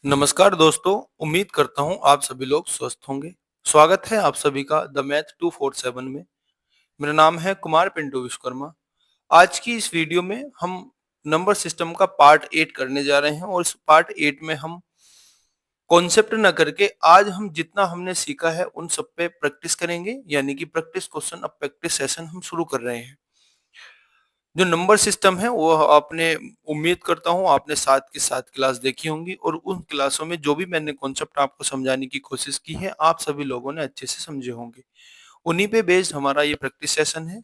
नमस्कार दोस्तों, उम्मीद करता हूँ आप सभी लोग स्वस्थ होंगे। स्वागत है आप सभी का द मैथ 247 में। मेरा नाम है कुमार पिंटू विश्वकर्मा। आज की इस वीडियो में हम नंबर सिस्टम का पार्ट 8 करने जा रहे हैं और इस पार्ट 8 में हम कॉन्सेप्ट न करके आज हम जितना हमने सीखा है उन सब पे प्रैक्टिस करेंगे, यानी कि प्रैक्टिस क्वेश्चन अब प्रैक्टिस सेशन हम शुरू कर रहे हैं। जो नंबर सिस्टम है वो आपने उम्मीद करता हूँ आपने 7 की 7 क्लास देखी होंगी और उन क्लासों में जो भी मैंने कॉन्सेप्ट आपको समझाने की कोशिश की है, आप सभी लोगों ने अच्छे से समझे होंगे। उन्हीं पे बेस्ड हमारा ये प्रैक्टिस सेशन है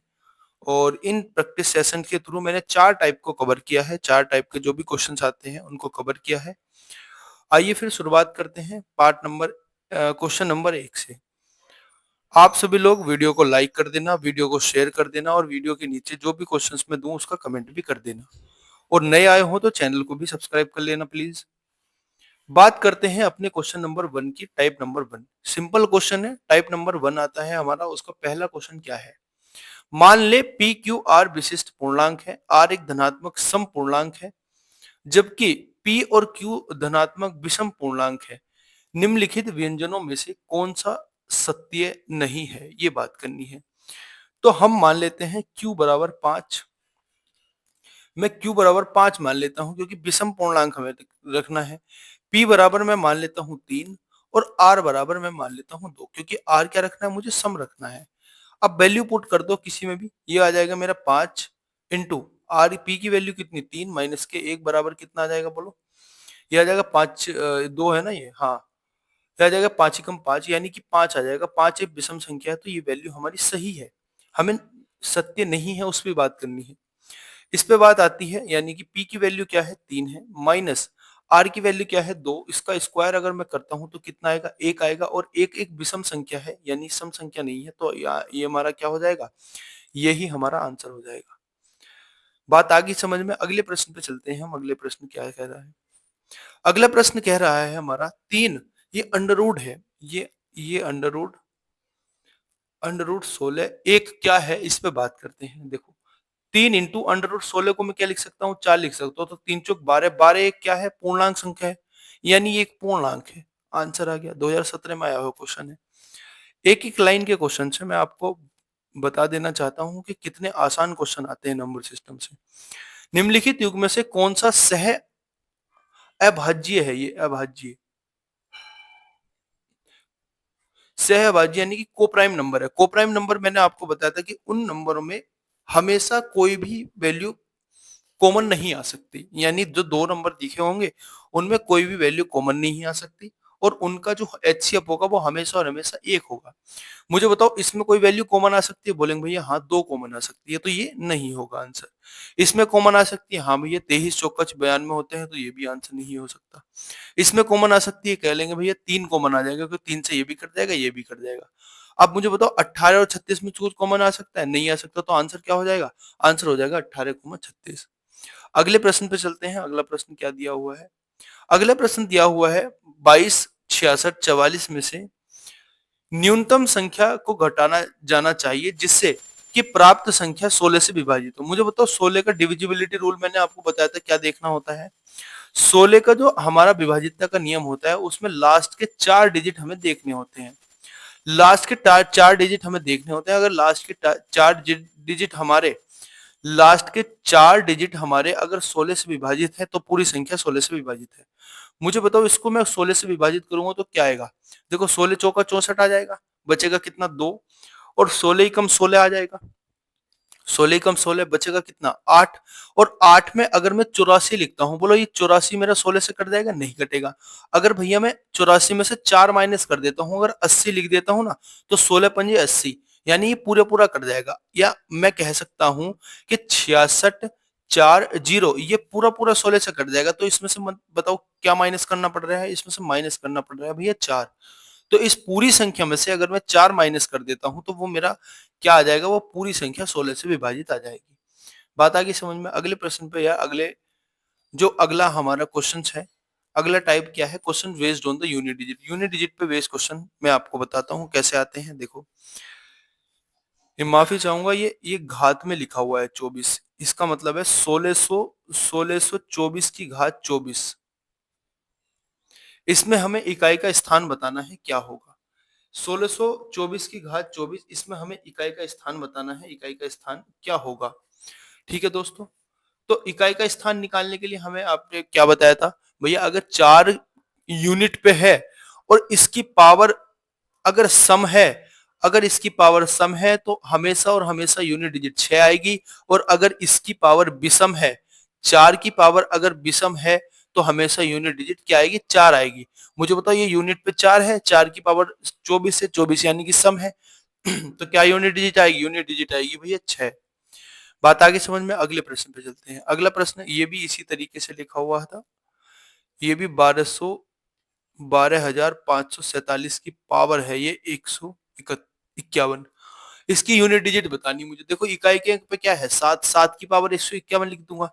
और इन प्रैक्टिस सेशन के थ्रू मैंने 4 टाइप को कवर किया है, 4 टाइप के जो भी क्वेश्चंस आते हैं उनको कवर किया है। आइए फिर शुरुआत करते हैं क्वेश्चन नंबर 1 से। आप सभी लोग वीडियो को लाइक कर देना, वीडियो को शेयर कर देना और वीडियो के नीचे जो भी क्वेश्चंस मैं दूँ उसका कमेंट भी कर देना। और नए आए हो तो चैनल को भी सब्सक्राइब कर लेना प्लीज। बात करते हैं अपने क्वेश्चन नंबर 1 की, टाइप नंबर 1। सिंपल क्वेश्चन है, टाइप नंबर 1 आता है हमारा। उसका पहला क्वेश्चन क्या है? मान ले पी क्यू आर विशिष्ट पूर्णांक है, आर एक धनात्मक सम पूर्णांक है, जबकि पी और क्यू धनात्मक विषम पूर्णांक है। निम्नलिखित व्यंजनों में से कौन सा सत्य नहीं है? ये बात करनी है। तो हम मान लेते हैं q बराबर 5। मैं q बराबर 5 मान लेता हूं क्योंकि विषम पूर्णांक हमें रखना है। p बराबर मैं मान लेता हूं 3 और r बराबर मैं मान लेता हूं 2, क्योंकि r क्या रखना है? मुझे सम रखना है। अब वैल्यू पुट कर दो किसी में भी, ये आ जाएगा मेरा 5 इंटू आर। पी की वैल्यू कितनी? 3 माइनस के 1 बराबर कितना आ जाएगा बोलो? ये आ जाएगा 5, 2 है ना ये, हाँ। ये आ जाएगा 5 एकम 5, यानी कि 5 आ जाएगा। 5 एक विषम संख्या है तो ये वैल्यू हमारी सही है। हमें सत्य नहीं है उस पर बात करनी है। इस पे बात आती है, यानी कि p की वैल्यू क्या है? 3 है, माइनस r की वैल्यू क्या है? 2। इसका स्क्वायर अगर मैं करता हूं तो कितना आएगा? 1 आएगा। और एक एक विषम संख्या है यानी सम संख्या नहीं है, तो ये हमारा क्या हो जाएगा? यही हमारा आंसर हो जाएगा। बात आगे समझ में। अगले प्रश्न पे चलते हैं हम। अगले प्रश्न क्या कह रहा है? अगला प्रश्न कह रहा है हमारा 3, ये अंडररूट है, ये अंडररूट अंडररूट 16 एक क्या है? इस पे बात करते हैं। देखो 3 इंटू अंडर रूट 16 को मैं क्या लिख सकता हूँ? 4 लिख सकता हूँ। तो 3 चौक 12, 12 एक क्या है? पूर्णांक संख्या है, यानी ये एक पूर्णांक है। आंसर आ गया। 2017 में आया हुआ क्वेश्चन है। एक एक लाइन के क्वेश्चन से मैं आपको बता देना चाहता हूँ कि कितने आसान क्वेश्चन आते हैं नंबर सिस्टम से। निम्नलिखित युग में से कौन सा सह अभाज्य है? ये अभाज्य, सह अभाज्य यानी कि कोप्राइम नंबर है। कोप्राइम नंबर मैंने आपको बताया था कि उन नंबरों में हमेशा कोई भी वैल्यू कॉमन नहीं आ सकती, यानी जो दो नंबर दिखे होंगे उनमें कोई भी वैल्यू कॉमन नहीं आ सकती और उनका जो एचसीएफ होगा वो हमेशा और हमेशा एक होगा। मुझे बताओ इसमें कोई वैल्यू कॉमन आ सकती है? बोलेंगे भैया हाँ 2 कॉमन आ सकती है, तो ये नहीं होगा आंसर। इसमें कॉमन आ सकती है, हाँ भैया 23 चौका 92 होते हैं, तो ये भी आंसर नहीं हो सकता। इसमें कॉमन आ सकती है, कह लेंगे भैया 3 कॉमन आ जाएगा, क्योंकि 3 से ये भी कट जाएगा, ये भी कट जाएगा। अब मुझे बताओ 18 और 36 में कुछ कॉमन आ सकता है? नहीं आ सकता, तो आंसर क्या हो जाएगा? आंसर हो जाएगा 18,36। अगले प्रश्न पे चलते हैं। अगला प्रश्न क्या दिया हुआ है? अगला प्रश्न दिया हुआ है 22, 66, 44 में से न्यूनतम संख्या को घटाना जाना चाहिए जिससे कि प्राप्त संख्या 16 से विभाजित हो। मुझे बताओ 16 का डिविजिबिलिटी रूल मैंने आपको बताया था, क्या देखना होता है? 16 का जो हमारा विभाजितता का नियम होता है उसमें लास्ट के 4 डिजिट हमें देखने होते हैं। लास्ट के 4 डिजिट हमें देखने होते हैं। अगर लास्ट के 4 डिजिट हमारे लास्ट के 4 डिजिट हमारे अगर 16 से विभाजित है तो पूरी संख्या 16 से विभाजित है। मुझे बताओ इसको मैं 16 से विभाजित करूंगा तो क्या आएगा? देखो 16 चौका 64 आ जाएगा, बचेगा कितना? 2। और 16 ही कम 16 आ जाएगा, 16 कम 16 बचेगा कितना? 8। और 8 में अगर मैं 84 लिखता हूं, बोलो ये 84 मेरा 16 से कट जाएगा? नहीं कटेगा। अगर भैया मैं 84 में से 4 माइनस कर देता हूं, अगर 80 लिख देता हूं ना, तो 16 पंजे 80, यानी ये पूरा पूरा कट जाएगा। या मैं कह सकता हूं कि 66 4 0, ये पूरा पूरा 16 से कट जाएगा। तो इसमें से बताओ क्या माइनस करना पड़ रहा है? इसमें से माइनस करना पड़ रहा है भैया 4। तो इस पूरी संख्या में से अगर मैं 4 माइनस कर देता हूं तो वो मेरा क्या आ जाएगा? वो पूरी संख्या 16 से विभाजित आ जाएगी। बात आ गई समझ में? अगले प्रश्न पे या अगले जो अगला हमारा क्वेश्चन है, अगला टाइप क्या है? Question based on the unit digit. Unit digit पे बेस्ड क्वेश्चन मैं आपको बताता हूँ कैसे आते हैं। देखो ये माफी चाहूंगा, ये घात में लिखा हुआ है 24, इसका मतलब है 1624 की घात 24। इसमें हमें इकाई का स्थान बताना है, क्या होगा? 1624 की घात 24, इसमें हमें इकाई का स्थान बताना है, इकाई का स्थान क्या होगा? ठीक है दोस्तों, तो इकाई का स्थान निकालने के लिए हमें आपने क्या बताया था भैया, अगर 4 यूनिट पे है और इसकी पावर अगर सम है, अगर इसकी पावर सम है तो हमेशा और हमेशा यूनिट डिजिट 6 आएगी, और अगर इसकी पावर विषम है, 4 की पावर अगर विषम है तो हमेशा यूनिट डिजिट क्या आएगी? 4 आएगी। मुझे बताओ, ये यूनिट पे 4 है, 4 की पावर 24 है, 24 यानी कि सम है तो क्या यूनिट डिजिट आएगी? यूनिट डिजिट आएगी भैया 6। बात आगे समझ में? अगले प्रश्न पे चलते हैं। अगला प्रश्न ये भी इसी तरीके से लिखा हुआ था, ये भी 12,547 की पावर है, ये 151। इसकी यूनिट डिजिट बतानी मुझे। देखो इकाई के अंक पे क्या है? 7, 7 की पावर 151 लिख दूंगा।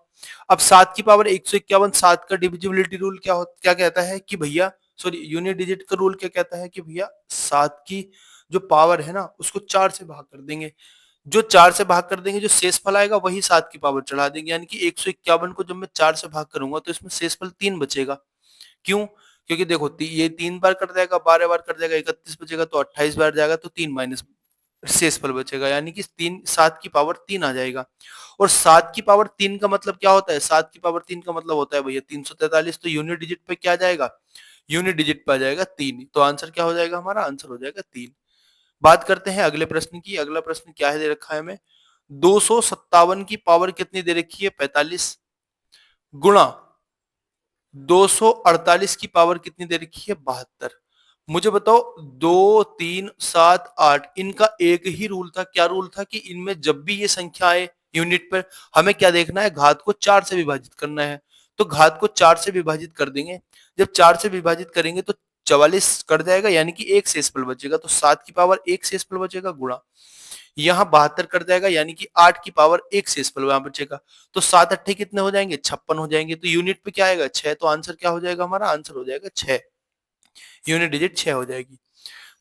अब 7 की पावर 151, 7 का डिविजिबिलिटी रूल क्या कहता है कि भैया, सॉरी, यूनिट डिजिट का रूल क्या कहता है कि भैया 7 की जो पावर है ना उसको 4 से भाग कर देंगे। जो 4 से भाग कर देंगे, जो शेषफल आएगा वही 7 की पावर चढ़ा देंगे, यानी कि 151 को जब मैं 4 से भाग करूंगा तो इसमें शेषफल 3 बचेगा। क्यों? क्योंकि देखो ये 3 बार कर जाएगा, 12 बार कर जाएगा, 31 बचेगा, तो 28 बार जाएगा तो 3 माइनस शेषफल बचेगा, यानी कि 3, 7 की पावर 3 आ जाएगा। और 7 की पावर 3 का मतलब क्या होता है? 7 की पावर 3 का मतलब होता है भैया 343। तो यूनिट डिजिट पे क्या जाएगा? यूनिट डिजिट पे आ जाएगा 3। तो आंसर क्या हो जाएगा? हमारा आंसर हो जाएगा 3। बात करते हैं अगले प्रश्न की। अगला प्रश्न क्या है दे रखा है हमें? 257 की पावर कितनी दे रखी है? 45 गुणा 248 की पावर कितनी दे रखी है? 72। मुझे बताओ, 2, 3, 7, 8, इनका एक ही रूल था। क्या रूल था? कि इनमें जब भी ये संख्या आए यूनिट पर, हमें क्या देखना है? घात को 4 से विभाजित करना है। तो घात को 4 से विभाजित कर देंगे। जब 4 से विभाजित करेंगे तो 44 कट जाएगा, यानी कि एक शेषफल बचेगा। तो 7 की पावर एक शेषफल बचेगा, गुणा यहाँ 72 कट जाएगा, यानी कि 8 की पावर एक शेषफल वहां बचेगा। तो 7 अट्ठे कितने हो जाएंगे? 56 हो जाएंगे। तो यूनिट पे क्या आएगा? 6। तो आंसर क्या हो जाएगा? हमारा आंसर हो जाएगा 6। यूनिट डिजिट 6 हो जाएगी।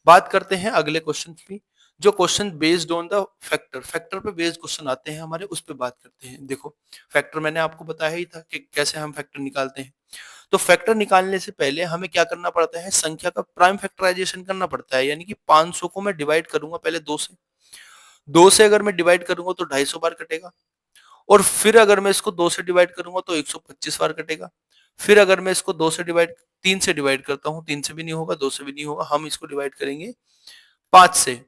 बात करते हैं अगले क्वेश्चन की। जो question based on the factor, factor पे बेस्ड क्वेश्चन आते हैं हमारे, उस पे बात करते हैं। देखो, फैक्टर मैंने आपको बताया ही था कि कैसे हम फैक्टर निकालते हैं। तो फैक्टर निकालने से पहले हमें क्या करना पड़ता है? संख्या का प्राइम फैक्टराइजेशन करना पड़ता है, यानी कि 500 को मैं डिवाइड करूंगा पहले 2 से। 2 से अगर मैं डिवाइड करूंगा तो 250 बार कटेगा, और फिर अगर मैं इसको 2 से डिवाइड करूंगा तो 125 बार कटेगा। फिर अगर मैं इसको 2 से डिवाइड 3 से डिवाइड करता हूं, 3 से भी नहीं होगा, 2 से भी नहीं होगा, हम इसको डिवाइड करेंगे 5 से।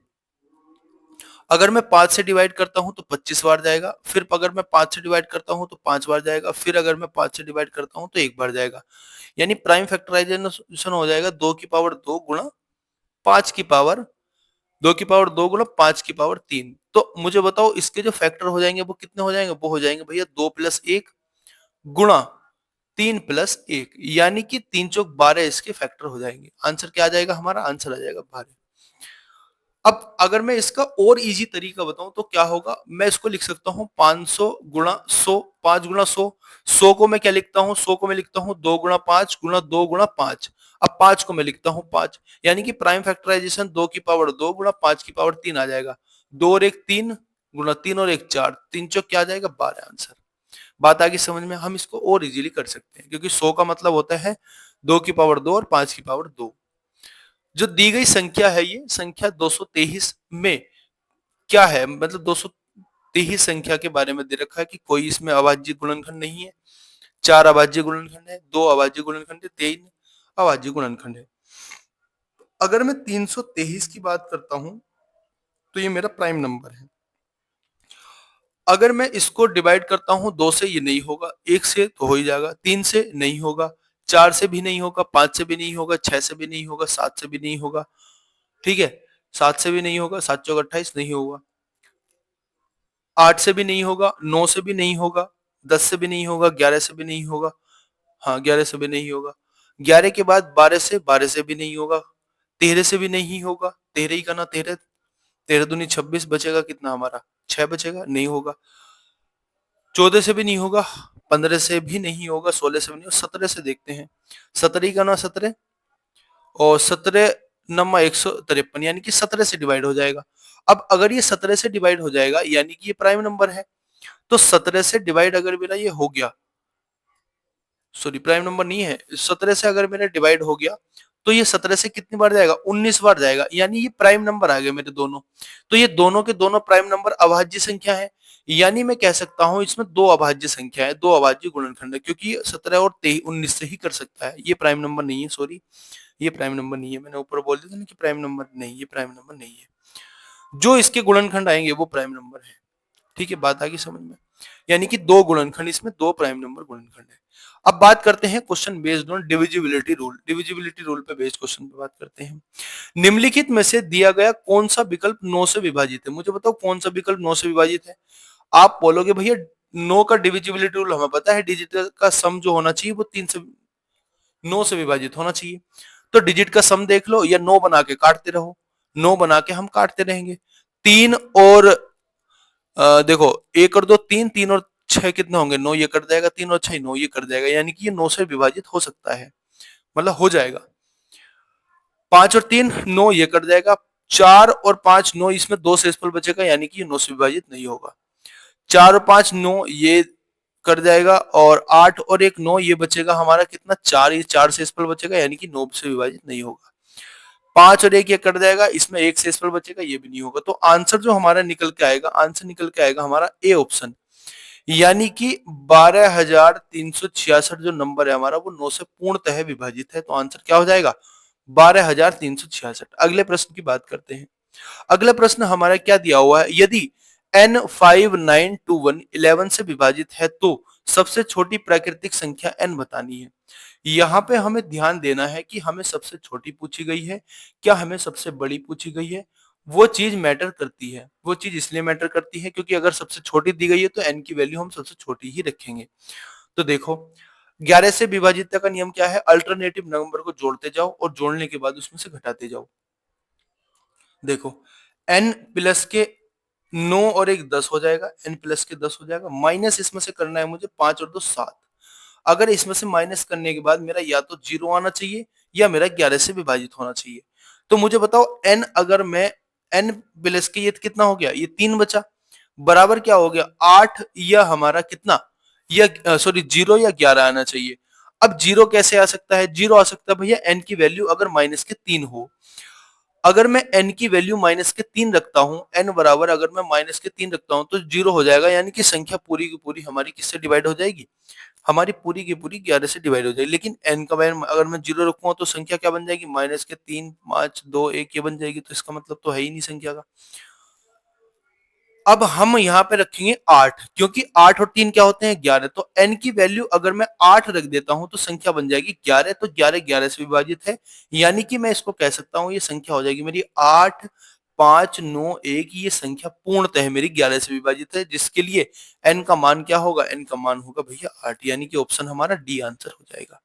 अगर मैं 5 से डिवाइड करता हूं तो 25 बार जाएगा। फिर अगर मैं 5 से डिवाइड करता हूं तो 5 बार जाएगा। फिर अगर मैं 5 से डिवाइड करता हूं तो 1 बार जाएगा। यानी प्राइम फैक्टराइजेशन हो जाएगा 2 की पावर 2 गुणा 5 की पावर 2 की पावर 2 गुणा 5 की पावर 3। तो मुझे बताओ, इसके जो फैक्टर हो जाएंगे वो कितने हो जाएंगे? वो हो जाएंगे भैया 2 प्लस 1 गुणा 3 प्लस 1, यानी कि 3 चौक 12 इसके फैक्टर हो जाएंगे। आंसर क्या आ जाएगा? हमारा आंसर आ जाएगा 12। अब अगर मैं इसका और इजी तरीका बताऊं तो क्या होगा? मैं इसको लिख सकता हूं 500 गुणा 100, 5 गुणा 100। 100 को मैं क्या लिखता हूं? 100 को मैं लिखता हूं 2 गुणा 5 गुणा 2 गुणा 5। अब 5 को मैं लिखता हूं 5, यानी कि प्राइम फैक्टराइजेशन 2 की पावर 2 गुणा 5 की पावर 3 आ जाएगा। 2 और 1 3 गुणा 3 और 1 4, 3 चौक क्या आ जाएगा? 12 आंसर। बात आगे समझ में? हम इसको और इजीली कर सकते हैं, क्योंकि 100 का मतलब होता है 2 की पावर 2 और 5 की पावर 2। जो दी गई संख्या है, ये संख्या 223 में क्या है? मतलब 223 संख्या के बारे में दे रखा है कि कोई इसमें अभाज्य गुणनखंड नहीं है, 4 अभाज्य गुणनखंड है, 2 अभाज्य गुणनखंड है, 3 अभाज्य गुणनखंड है। अगर मैं 323 की बात करता हूं तो ये मेरा प्राइम नंबर है। अगर मैं इसको डिवाइड करता हूं 2 से, ये नहीं होगा, 1 से तो हो ही जाएगा, 3 से नहीं होगा, 4 से भी नहीं होगा, 5 से भी नहीं होगा, 6 से भी नहीं होगा, 7 से भी नहीं होगा, ठीक है, 7 से भी नहीं होगा, 7 चौक 28 नहीं होगा, 8 से भी नहीं होगा, 9 से भी नहीं होगा, 10 से भी नहीं होगा, 11 से भी नहीं होगा, हाँ 11 से भी नहीं होगा, 11 के बाद 12 से भी नहीं होगा, 13 से भी नहीं होगा, 13 ही का ना 13, 13 दूनी 26, बचेगा कितना हमारा? 6 बचेगा, नहीं होगा। 14 से भी नहीं होगा, 15 से भी नहीं होगा, 16 से भी नहीं होगा, 17 से देखते हैं। 17 का ना 17, और 17 नमा 153, यानी कि 17 से डिवाइड हो जाएगा। अब अगर ये 17 से डिवाइड हो जाएगा, यानी कि ये प्राइम नंबर है, तो 17 से डिवाइड अगर मेरा ये हो गया, सॉरी प्राइम नंबर नहीं है। 17 से अगर मेरा डिवाइड हो गया तो ये 17 से कितनी बार जाएगा, 19 बार जाएगा, यानी ये प्राइम नंबर आ गए मेरे दोनों। तो ये दोनों के दोनों प्राइम नंबर अभाज्य संख्या है, यानी मैं कह सकता हूं इसमें दो अभाज्य संख्या है, दो अभाज्य गुणनखंड है, क्योंकि 17 और 19 से ही कर सकता है। ये प्राइम नंबर नहीं है, सॉरी ये प्राइम नंबर नहीं है, मैंने ऊपर बोल दिया था ना कि प्राइम नंबर नहीं, ये प्राइम नंबर नहीं है। जो इसके गुणनखंड आएंगे वो प्राइम नंबर है। ठीक है, बात आ गई समझ में। यानी कि दो गुणनखंड, इसमें दो प्राइम नंबर गुणनखंड है। अब बात करते हैं question based on divisibility rule. Divisibility rule पे बेस्ड क्वेश्चन पे बात करते हैं। निम्नलिखित में से दिया गया कौन सा विकल्प 9 से विभाजित है? मुझे बताओ कौन सा विकल्प 9 से विभाजित है। आप बोलोगे भैया 9 का डिविजिबिलिटी रूल हमें पता है, डिजिट का सम जो होना चाहिए वो 3 से 9 से विभाजित होना चाहिए। तो डिजिट का सम देख लो या 9 बना के काटते रहो, 9 बना के हम काटते रहेंगे। 3 और देखो 1 और 2 3, 3 और 6 कितने होंगे, 9 ये कट जाएगा, 3 और 6 9 ये कट जाएगा, यानी कि ये 9 से विभाजित हो सकता है, मतलब हो जाएगा। 5 और 3 9 ये कट जाएगा, 4 और 5 9, इसमें 2 शेषफल बचेगा, यानी कि ये 9 से विभाजित नहीं होगा। 4 और 5 9 ये कट जाएगा, और 8 और 1 9 ये बचेगा हमारा कितना, 4, ये 4 शेषफल बचेगा, यानी कि 9 से विभाजित नहीं होगा। 5 और 1 ये कट जाएगा, इसमें एक शेषफल बचेगा, ये भी नहीं होगा। तो आंसर जो हमारा निकल के आएगा, आंसर निकल के आएगा हमारा ए ऑप्शन, यानी कि 12,366 जो नंबर है हमारा वो 9 से पूर्णतः विभाजित है। तो आंसर क्या हो जाएगा, 12,366। अगले प्रश्न की बात करते हैं। अगला प्रश्न हमारा क्या दिया हुआ है, यदि n 5 9 2 1 11 से विभाजित है तो सबसे छोटी प्राकृतिक संख्या n बतानी है। यहाँ पे हमें ध्यान देना है कि हमें सबसे छोटी पूछी गई है, क्या हमें सबसे बड़ी पूछी गई है। वो चीज मैटर करती है, वो चीज इसलिए मैटर करती है क्योंकि अगर सबसे छोटी दी गई है तो n की वैल्यू हम सबसे छोटी ही रखेंगे। तो देखो 11 से विभाजित का नियम क्या है, अल्टरनेटिव नंबर को जोड़ते जाओ और जोड़ने के बाद उसमें से घटाते जाओ। देखो n प्लस के 9 और 1 10 हो जाएगा, n प्लस के 10 हो जाएगा, माइनस इसमें से करना है मुझे 5 और 2 7। अगर इसमें से माइनस करने के बाद मेरा या तो 0 आना चाहिए या मेरा 11 से विभाजित होना चाहिए। तो मुझे बताओ n, अगर मैं n प्लस के, ये कितना हो गया, ये 3 बचा, बराबर क्या हो गया 8, या हमारा कितना, या सॉरी 0 या 11 आना चाहिए। अब 0 कैसे आ सकता है, 0 आ सकता है भैया n की वैल्यू अगर माइनस के 3 हो। अगर मैं n की वैल्यू माइनस के 3 रखता हूं, n बराबर अगर मैं माइनस के 3 रखता हूं तो 0 हो जाएगा, यानी कि संख्या पूरी की पूरी हमारी किससे डिवाइड हो जाएगी, हमारी पूरी की पूरी 11 से डिवाइड हो जाएगी। लेकिन n का वैल्यू अगर मैं 0 रखूंगा तो संख्या क्या बन जाएगी, माइनस के 3 5 2 1 ये बन जाएगी। तो इसका मतलब तो है ही नहीं संख्या का। अब हम यहाँ पे रखेंगे 8, क्योंकि 8 और 3 क्या होते हैं 11। तो n की वैल्यू अगर मैं 8 रख देता हूं तो संख्या बन जाएगी 11। तो 11 11 से विभाजित है, यानी कि मैं इसको कह सकता हूं ये संख्या हो जाएगी मेरी 8 5 9 1। ये संख्या पूर्णतः मेरी 11 से विभाजित है, जिसके लिए n का मान क्या होगा, n का मान होगा भैया 8, यानी कि ऑप्शन हमारा डी आंसर हो जाएगा।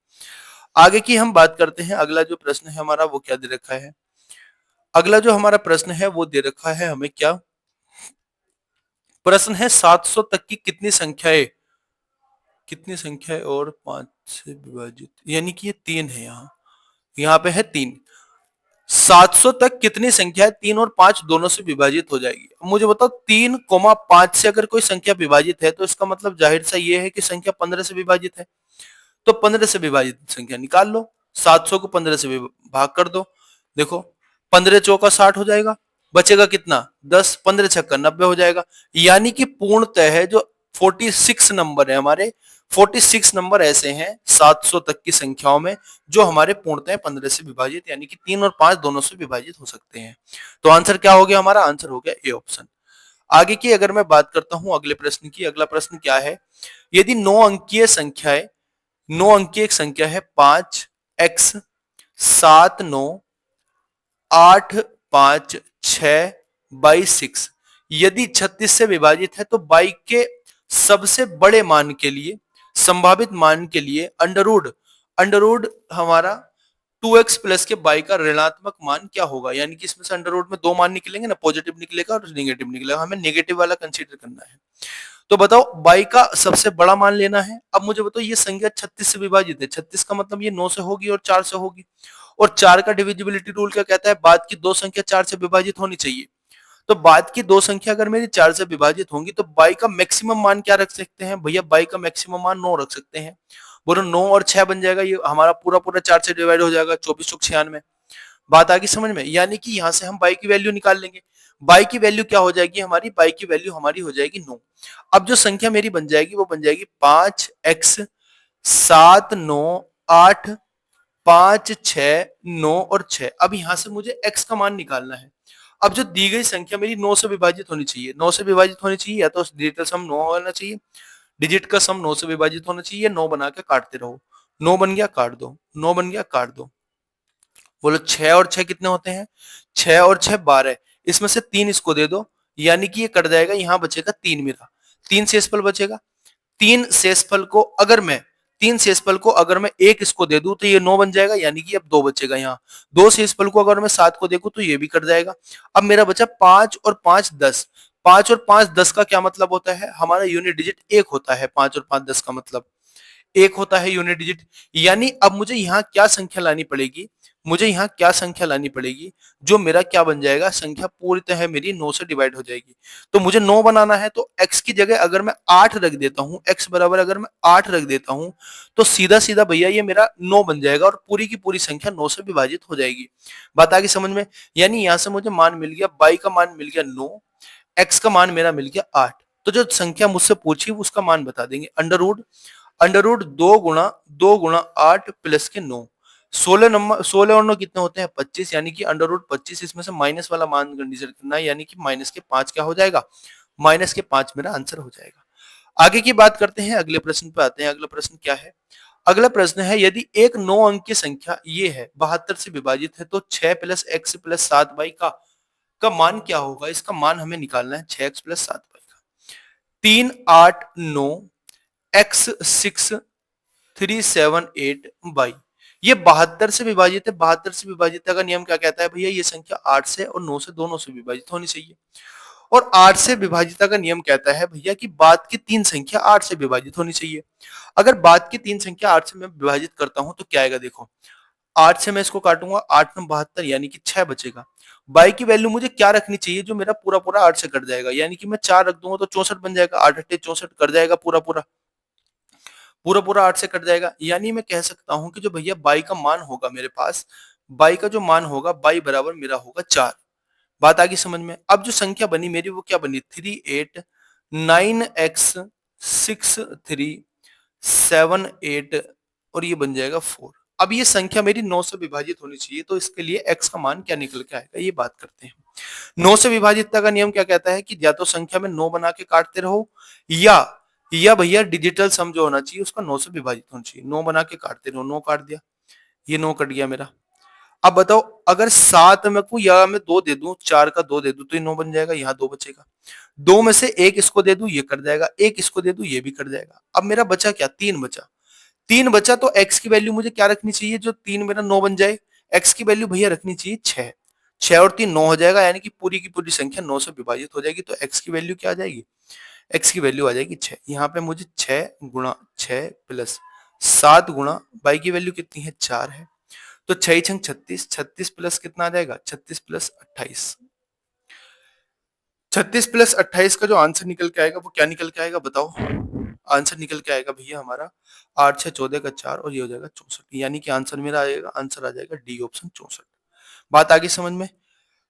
आगे की हम बात करते हैं। अगला जो प्रश्न है हमारा वो क्या दे रखा है, अगला जो हमारा प्रश्न है वो दे रखा है हमें क्या, प्रश्न है 700 तक की कितनी संख्याएं, कितनी संख्याएं और 5 से विभाजित, यानी कि ये 3 है, यहाँ पे है 3। 700 तक कितनी संख्या है 3 और 5 दोनों से विभाजित हो जाएगी। अब मुझे बताओ 3,5 से अगर कोई संख्या विभाजित है तो इसका मतलब जाहिर सा ये है कि संख्या 15 से विभाजित है। तो 15 से विभाजित संख्या निकाल लो, 700 को 15 से भाग कर दो। देखो 15 चौका 60 हो जाएगा, बचेगा कितना 10, 15 छक्का 90 हो जाएगा। यानी कि पूर्णतः है जो 46 नंबर है हमारे, 46 नंबर ऐसे हैं 700 तक की संख्याओं में जो हमारे पूर्णतः 15 से विभाजित, यानी कि 3 और 5 दोनों से विभाजित हो सकते हैं। तो आंसर क्या हो गया हमारा, आंसर हो गया ए ऑप्शन। आगे की अगर मैं बात करता हूं अगले प्रश्न की, अगला प्रश्न क्या है, यदि 9 अंकीय संख्याएं, 9 अंकीय एक संख्या है 5 x 7 9 8 5 6 बाई 6, यदि 36 से विभाजित है तो बाई के सबसे बड़े मान के लिए, संभावित मान के लिए अंडरवुड, अंडरवुड हमारा 2x प्लस के बाई का ऋणात्मक मान क्या होगा। यानी कि इसमें से अंडरवुड में दो मान निकलेंगे ना, पॉजिटिव निकलेगा और नेगेटिव निकलेगा, हमें नेगेटिव वाला कंसीडर करना है। तो बताओ बाई का सबसे बड़ा मान लेना है। अब मुझे बताओ ये संख्या 36 से विभाजित है, 36 का मतलब ये 9 से होगी और 4 से होगी, और 4 का डिविजिबिलिटी रूल क्या कहता है, बाद की दो संख्या 4 से विभाजित होनी चाहिए। तो बाद की दो संख्या अगर मेरी 4 से विभाजित होंगी तो बाई का मैक्सिमम मान क्या रख सकते हैं भैया, बाई का मैक्सिमम मान 9 रख सकते हैं। बोलो 9 और 6 बन जाएगा, ये हमारा पूरा पूरा 4 से डिवाइड हो जाएगा, 24 चौक 96। बात आ गई समझ में? यानी कि यहाँ से हम बाई की वैल्यू निकाल लेंगे। बाई की वैल्यू क्या हो जाएगी हमारी? बाई की वैल्यू हमारी हो जाएगी 9। अब जो संख्या मेरी बन जाएगी वो बन जाएगी 5x 7 9 8 5 6 9 और 6। अब यहाँ से मुझे x का मान निकालना है। अब जो दी गई संख्या मेरी 9 से विभाजित होनी चाहिए, 9 से विभाजित होनी चाहिए, या तो डिजिटल सम 9 होना चाहिए, डिजिट का सम 9 से विभाजित होना चाहिए, 9 बना के काटते रहो। 9 बन गया काट दो, 9 बन गया काट दो। बोलो 6 और 6 कितने होते हैं? 6 और 6 12। इसमें से 3 इसको दे दो, यानी कि ये कट जाएगा, यहाँ बचेगा 3 मेरा। 3 शेषफल बचेगा। 3 शेषफल को अगर मैं 3 शेषफल को अगर मैं 1 इसको दे दूं तो ये 9 बन जाएगा, यानी कि अब 2 बचेगा यहाँ। 2 शेषफल को अगर मैं 7 को देखूं तो ये भी कट जाएगा। अब मेरा बचा 5 और 5 10। 5 और 5 10 का क्या मतलब होता है? हमारा यूनिट डिजिट 1 होता है। 5 और 5 10 का मतलब 1 होता है यूनिट डिजिट। यानी अब मुझे यहाँ क्या संख्या लानी पड़ेगी? मुझे यहाँ क्या संख्या लानी पड़ेगी जो मेरा क्या बन जाएगा? संख्या पूर्णतः मेरी 9 से डिवाइड हो जाएगी। तो मुझे 9 बनाना है, तो x की जगह अगर मैं 8 रख देता हूँ, x बराबर अगर मैं 8 रख देता हूँ, तो सीधा सीधा भैया ये मेरा 9 बन जाएगा और पूरी की पूरी संख्या 9 से विभाजित हो जाएगी। बात आ गई समझ में? यानी यहाँ से मुझे मान मिल गया, y का मान मिल गया 9, x का मान मेरा मिल गया 8। तो जो संख्या मुझसे पूछी उसका मान बता देंगे। अंडर रूट 2 गुणा 8 प्लस के 9। 16 नंबर, 16 और 9 कितने होते हैं? 25, यानी कि अंडर रूट 25। इसमें से माइनस वाला मान कंसीडर करना है, यानी कि माइनस के 5 क्या हो जाएगा? माइनस के 5 मेरा आंसर हो जाएगा। आगे की बात करते हैं, अगले प्रश्न पे आते हैं। अगला प्रश्न क्या है? अगला प्रश्न है, यदि एक 9 अंक की संख्या ये है 72 से विभाजित है, तो 6 प्लस एक्स प्लस 7 वाई का मान क्या होगा? इसका मान हमें निकालना है 6x प्लस 7 वाई का। 3 8 9 x 6 3 7 8 बाई। ये 72 से विभाजित है। 72 से विभाजित का नियम क्या कहता है भैया? ये संख्या 8 से और 9 से दोनों से विभाजित होनी चाहिए। और 8 से विभाजित का नियम कहता है भैया कि बाद की 3 संख्या 8 से विभाजित होनी चाहिए। अगर बाद की 3 संख्या 8 से मैं विभाजित करता हूं तो क्या आएगा? देखो, 8 से मैं इसको काटूंगा, 8 9 72, यानी कि 6 बचेगा। बाई की वैल्यू मुझे क्या रखनी चाहिए जो मेरा पूरा पूरा 8 से कट जाएगा? यानी कि मैं 4 रख दूंगा तो 64 बन जाएगा। 8 8 64 कट जाएगा, पूरा पूरा पूरा पूरा 8 से कट जाएगा। यानी मैं कह सकता हूं कि जो भैया बाई का मान होगा मेरे पास, बाई का जो मान होगा, बाई बराबर मेरा होगा 4। बात आ गई समझ में? अब जो संख्या बनी मेरी वो क्या बनी? 3 8 9 x 6 3 7 8 और ये बन जाएगा 4। अब ये संख्या मेरी 9 से विभाजित होनी चाहिए, तो इसके लिए x का मान क्या निकल के आएगा ये बात करते हैं। 9 से विभाजितता का नियम क्या कहता है कि या तो संख्या में 9 बना के काटते रहो, या भैया डिजिटल सम जो होना चाहिए उसका 9 से विभाजित होना चाहिए। 9 बना के काटते रहो, 9 काट दिया, ये 9 कट गया मेरा। अब बताओ, अगर 7 में को या मैं 2 दे दूं, 4 का 2 दे दूं तो ये 9 बन जाएगा, यहाँ 2 बचेगा। 2 में से 1 इसको दे दूं, ये कट जाएगा, 1 इसको दे दूं, ये भी कट जाएगा। अब मेरा बचा क्या? 3 बचा। 3 बचा तो x की वैल्यू मुझे क्या रखनी चाहिए जो 3 मेरा 9 बन जाए? x की वैल्यू भैया रखनी चाहिए 6। 6 और 3 9 हो जाएगा, यानी कि पूरी की पूरी संख्या 9 से विभाजित हो जाएगी। तो x की वैल्यू क्या आ जाएगी? x की वैल्यू आ जाएगी 6। यहाँ पे मुझे 6 गुणा 6 प्लस 7 गुणा y की वैल्यू कितनी है? 4 है। तो 6 छंग 36, 36 प्लस कितना आ जाएगा? 36 प्लस 28। 36 प्लस 28 का जो आंसर निकल के आएगा वो क्या निकल के आएगा बताओ? आंसर निकल के आएगा भैया हमारा 8 6 14 का 4 और ये हो जाएगा 64, यानी कि आंसर मेरा आएगा, आंसर आ जाएगा डी ऑप्शन 64। बात आगे समझ में?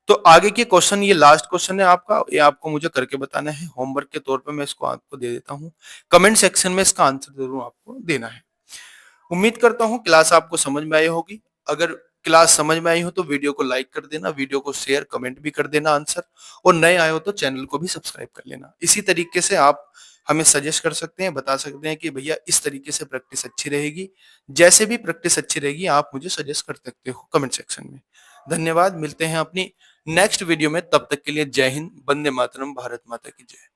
तो आगे के क्वेश्चन, ये लास्ट क्वेश्चन है आपका, ये आपको मुझे करके बताना है होमवर्क के तौर पे। मैं इसको आपको दे देता हूँ, कमेंट सेक्शन में इसका आंसर जरूर आपको देना है। उम्मीद करता हूँ क्लास आपको समझ में आई होगी। अगर क्लास समझ में आई हो तो वीडियो को लाइक कर देना, वीडियो को शेयर कमेंट भी कर देना आंसर, और नए आए हो तो चैनल को भी सब्सक्राइब कर लेना। इसी तरीके से आप हमें सजेस्ट कर सकते हैं, बता सकते हैं कि भैया इस तरीके से प्रैक्टिस अच्छी रहेगी। जैसे भी प्रैक्टिस अच्छी रहेगी आप मुझे सजेस्ट कर सकते हो कमेंट सेक्शन में। धन्यवाद, मिलते हैं अपनी नेक्स्ट वीडियो में, तब तक के लिए जय हिंद, वंदे मातरम, भारत माता की जय।